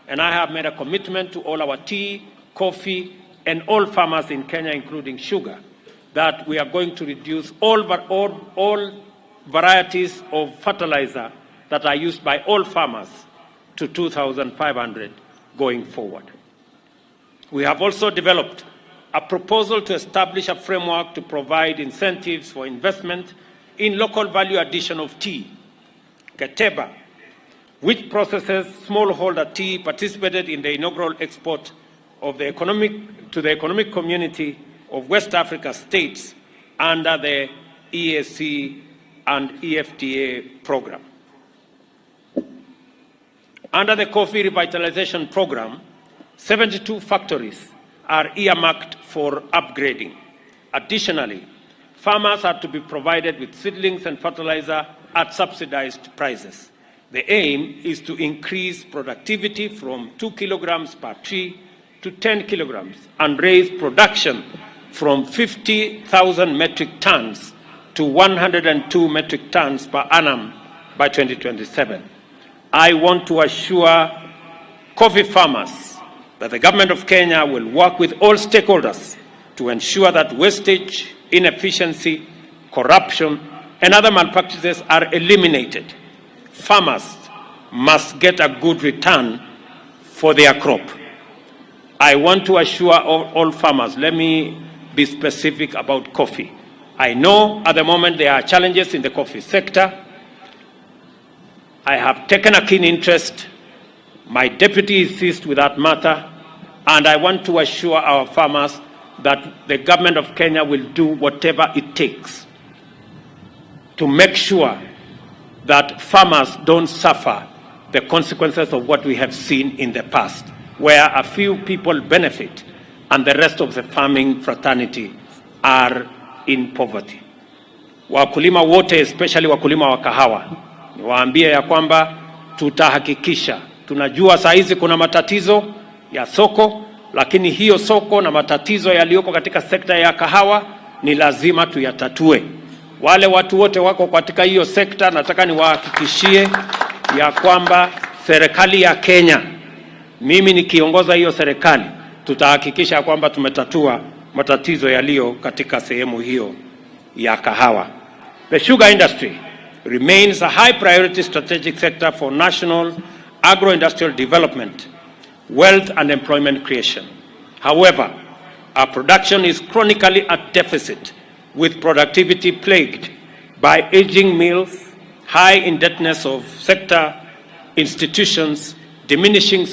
And I have made a commitment to all our tea, coffee, and all farmers in Kenya, including sugar, that we are going to reduce all varieties of fertilizer that are used by all farmers to 2,500 going forward. We have also developed a proposal to establish a framework to provide incentives for investment in local value addition of tea. Keteba, which processes smallholder tea, participated in the inaugural export of the economic community of West Africa states under the EAC and EFTA program. Under the coffee revitalization program, 72 factories are earmarked for upgrading. Additionally, farmers are to be provided with seedlings and fertilizer at subsidized prices. The aim is to increase productivity from 2 kilograms per tree to 10 kilograms and raise production from 50,000 metric tons to 102 metric tons per annum by 2027. I want to assure coffee farmers that the government of Kenya will work with all stakeholders to ensure that wastage, inefficiency, corruption, and other malpractices are eliminated. Farmers must get a good return for their crop. I want to assure all farmers, let me be specific about coffee. I know at the moment there are challenges in the coffee sector. I have taken a keen interest. My deputy is seized with that matter, and I want to assure our farmers that the government of Kenya will do whatever it takes to make sure that farmers don't suffer the consequences of what we have seen in the past, where a few people benefit and the rest of the farming fraternity are in poverty. Wakulima wote, especially wakulima wa kahawa, niwaambie ya kwamba tutahakikisha. Tunajua saa hizi kuna matatizo ya soko, lakini hiyo soko na matatizo yaliyoko katika sekta ya kahawa ni lazima tuyatatue. Wale watu wote wako katika hiyo sekta, nataka niwahakikishie ya kwamba serikali ya Kenya, mimi nikiongoza hiyo serikali, tutahakikisha kwamba tumetatua matatizo yaliyo katika sehemu hiyo ya kahawa. The sugar industry remains a high priority strategic sector for national agro-industrial development, wealth and employment creation. However, our production is chronically at deficit, with productivity plagued by aging mills, high indebtedness of sector institutions, diminishing